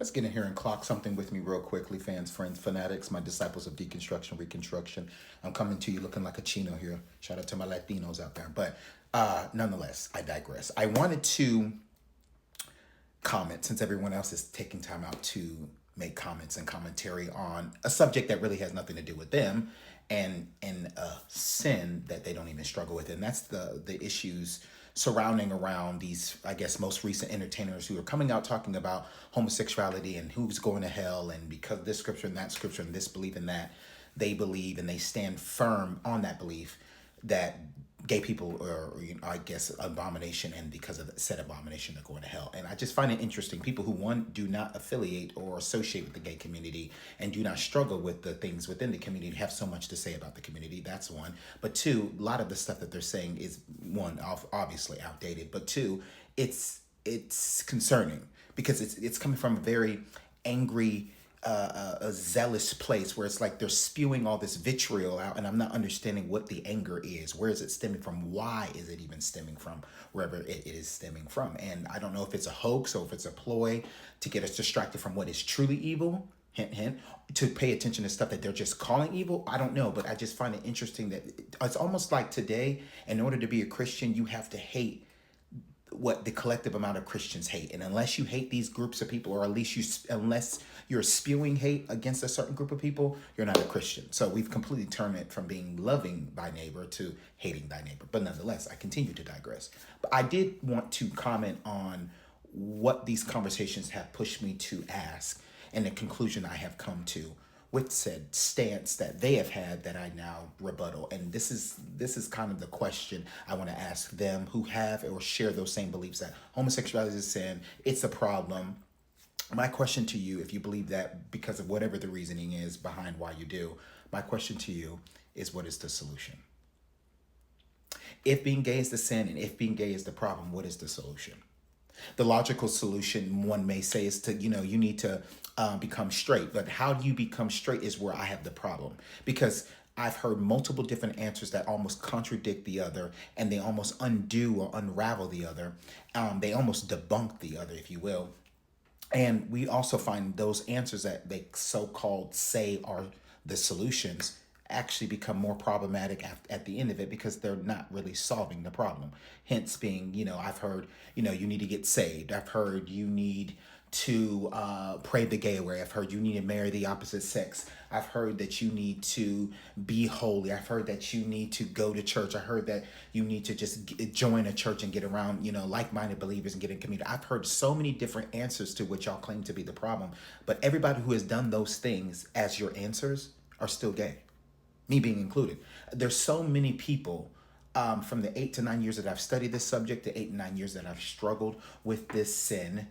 Let's get in here and clock something with me real quickly, fans, friends, fanatics, my disciples of deconstruction, reconstruction. I'm coming to you looking like a chino here. Shout out to my Latinos out there. But nonetheless, I digress. I wanted to comment, since everyone else is taking time out to make comments and commentary on a subject that really has nothing to do with them, and a sin that they don't even struggle with, and that's the issues surrounding around these, I guess, most recent entertainers who are coming out talking about homosexuality and who's going to hell, and because this scripture and that scripture and this belief and that, they believe and they stand firm on that belief that gay people are, I guess, abomination, and because of said abomination, they're going to hell. And I just find it interesting. People who, one, do not affiliate or associate with the gay community and do not struggle with the things within the community have so much to say about the community. That's one. But two, a lot of the stuff that they're saying is, one, obviously outdated, but two, it's concerning because it's coming from a very angry, a zealous place where it's like they're spewing all this vitriol out, and I'm not understanding what the anger is. Where is it stemming from? Why is it even stemming from? Wherever it is stemming from. And I don't know if it's a hoax or if it's a ploy to get us distracted from what is truly evil, hint, hint, to pay attention to stuff that they're just calling evil. I don't know, but I just find it interesting that it's almost like today, in order to be a Christian, you have to hate what the collective amount of Christians hate. And unless you hate these groups of people, or at least unless you're spewing hate against a certain group of people, you're not a Christian. So we've completely turned it from being loving thy neighbor to hating thy neighbor. But nonetheless, I continue to digress. But I did want to comment on what these conversations have pushed me to ask, and the conclusion I have come to with said stance that they have had that I now rebuttal. And this is kind of the question I want to ask them who have or share those same beliefs that homosexuality is a sin, it's a problem. My question to you, if you believe that because of whatever the reasoning is behind why you do, my question to you is, what is the solution? If being gay is the sin and if being gay is the problem, what is the solution? The logical solution, one may say, is to, you need to become straight. But how do you become straight is where I have the problem. Because I've heard multiple different answers that almost contradict the other, and they almost undo or unravel the other. They almost debunk the other, if you will. And we also find those answers that they so-called say are the solutions actually become more problematic at the end of it, because they're not really solving the problem. Hence being, I've heard, you need to get saved. I've heard you need to pray the G.A.Y way. I've heard you need to marry the opposite sex. I've heard that you need to be holy. I've heard that you need to go to church. I heard that you need to just join a church and get around, like-minded believers and get in community. I've heard so many different answers to what y'all claim to be the problem. But everybody who has done those things as your answers are still gay, me being included. There's so many people from the 8 to 9 years that I've studied this subject, the 8 and 9 years that I've struggled with this sin,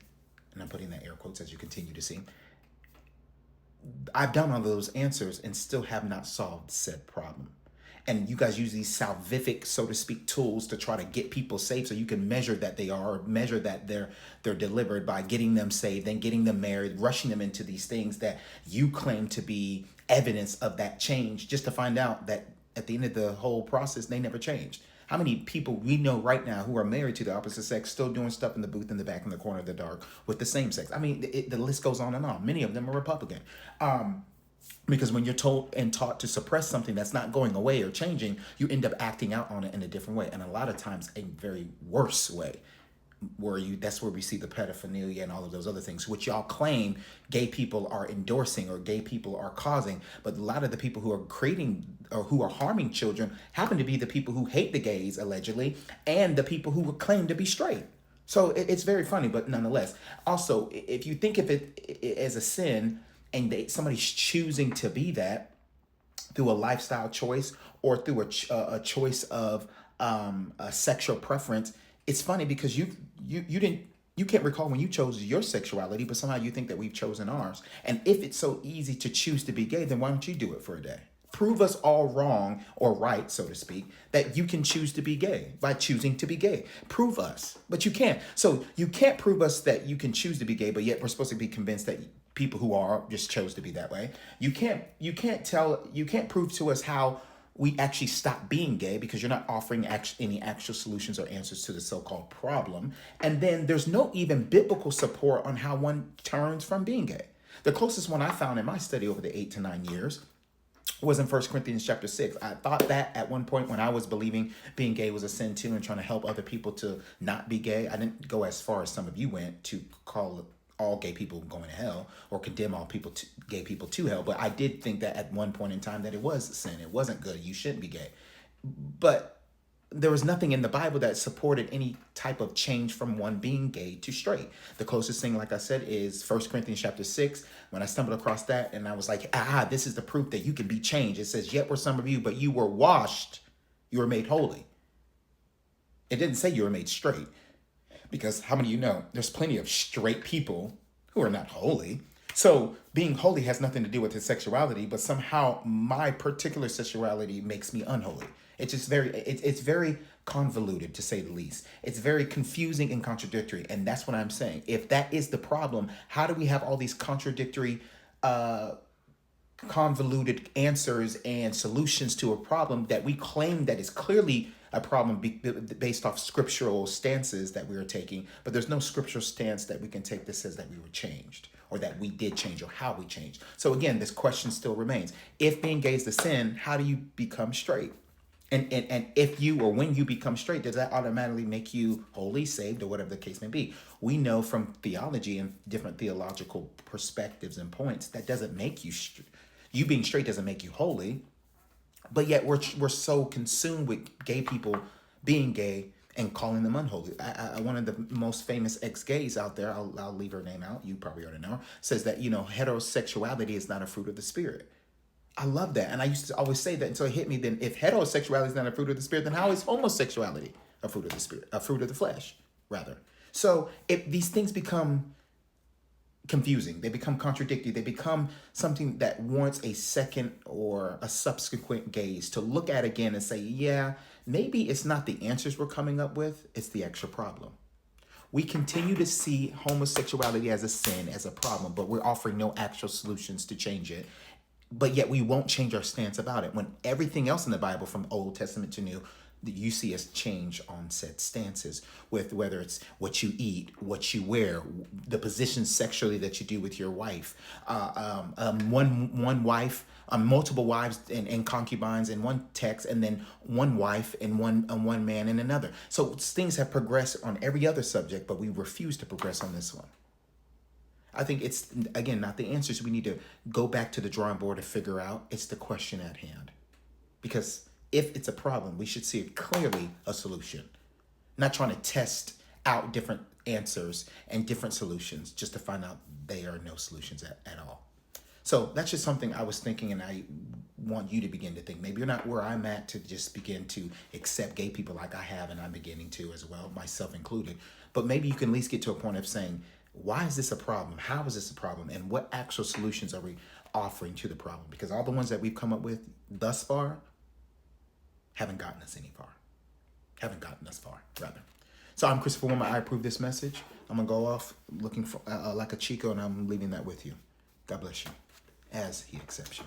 and I'm putting that air quotes as you continue to see, I've done all those answers and still have not solved said problem. And you guys use these salvific, so to speak, tools to try to get people saved so you can measure that they are, or measure that they're delivered by getting them saved, then getting them married, rushing them into these things that you claim to be evidence of that change, just to find out that at the end of the whole process, they never changed. How many people we know right now who are married to the opposite sex still doing stuff in the booth in the back in the corner of the dark with the same sex? I mean, the list goes on and on. Many of them are Republican. Because when you're told and taught to suppress something that's not going away or changing, you end up acting out on it in a different way, and a lot of times a very worse way. That's where we see the pedophilia and all of those other things, which y'all claim gay people are endorsing or gay people are causing. But a lot of the people who are creating or who are harming children happen to be the people who hate the gays, allegedly, and the people who claim to be straight. So it's very funny, but nonetheless. Also, if you think of it as a sin and somebody's choosing to be that through a lifestyle choice or through a choice of a sexual preference, it's funny because you can't recall when you chose your sexuality, but somehow you think that we've chosen ours. And if it's so easy to choose to be gay, then why don't you do it for a day? Prove us all wrong or right, so to speak, that you can choose to be gay by choosing to be gay. Prove us, but you can't. So you can't prove us that you can choose to be gay, but yet we're supposed to be convinced that people who are just chose to be that way. You can't prove to us how we actually stop being gay because you're not offering any actual solutions or answers to the so-called problem. And then there's no even biblical support on how one turns from being gay. The closest one I found in my study over the 8 to 9 years was in 1 Corinthians chapter 6. I thought that at one point when I was believing being gay was a sin too and trying to help other people to not be gay. I didn't go as far as some of you went to call all gay people going to hell or condemn all gay people to hell. But I did think that at one point in time that it was a sin. It wasn't good. You shouldn't be gay. But there was nothing in the Bible that supported any type of change from one being gay to straight. The closest thing, like I said, is 1 Corinthians chapter 6. When I stumbled across that and I was like, this is the proof that you can be changed. It says, yet were some of you, but you were washed. You were made holy. It didn't say you were made straight. Because how many of you know there's plenty of straight people who are not holy. So being holy has nothing to do with his sexuality, but somehow my particular sexuality makes me unholy. It's just it's very convoluted, to say the least. It's very confusing and contradictory. And that's what I'm saying. If that is the problem, how do we have all these contradictory, convoluted answers and solutions to a problem that we claim that is clearly a problem based off scriptural stances that we are taking, but there's no scriptural stance that we can take that says that we were changed or that we did change or how we changed. So again, this question still remains. If being gay is the sin, how do you become straight? And if you or when you become straight, does that automatically make you holy, saved, or whatever the case may be? We know from theology and different theological perspectives and points that doesn't make you you being straight doesn't make you holy. But yet we're so consumed with gay people being gay and calling them unholy. One of the most famous ex-gays out there, I'll leave her name out, you probably already know her, says that, heterosexuality is not a fruit of the spirit. I love that. And I used to always say that until it hit me. Then if heterosexuality is not a fruit of the spirit, then how is homosexuality a fruit of the spirit, a fruit of the flesh, rather? So if these things become confusing, they become contradictory, they become something that warrants a second or a subsequent gaze to look at again and say, yeah, maybe it's not the answers we're coming up with, it's the actual problem. We continue to see homosexuality as a sin, as a problem, but we're offering no actual solutions to change it. But yet we won't change our stance about it when everything else in the Bible from Old Testament to New, you see us change on said stances with whether it's what you eat, what you wear, the position sexually that you do with your wife, one wife, multiple wives and concubines in one text, and then one wife and one man in another. So things have progressed on every other subject, but we refuse to progress on this one. I think it's, again, not the answers we need to go back to the drawing board to figure out. It's the question at hand. Because if it's a problem, we should see it clearly a solution. Not trying to test out different answers and different solutions just to find out there are no solutions at all. So that's just something I was thinking, and I want you to begin to think. Maybe you're not where I'm at to just begin to accept gay people like I have, and I'm beginning to as well, myself included. But maybe you can at least get to a point of saying, why is this a problem? How is this a problem? And what actual solutions are we offering to the problem? Because all the ones that we've come up with thus far haven't gotten us far, rather. So I'm Christopher Woman. I approve this message. I'm going to go off looking for like a Chico, and I'm leaving that with you. God bless you as he accepts you.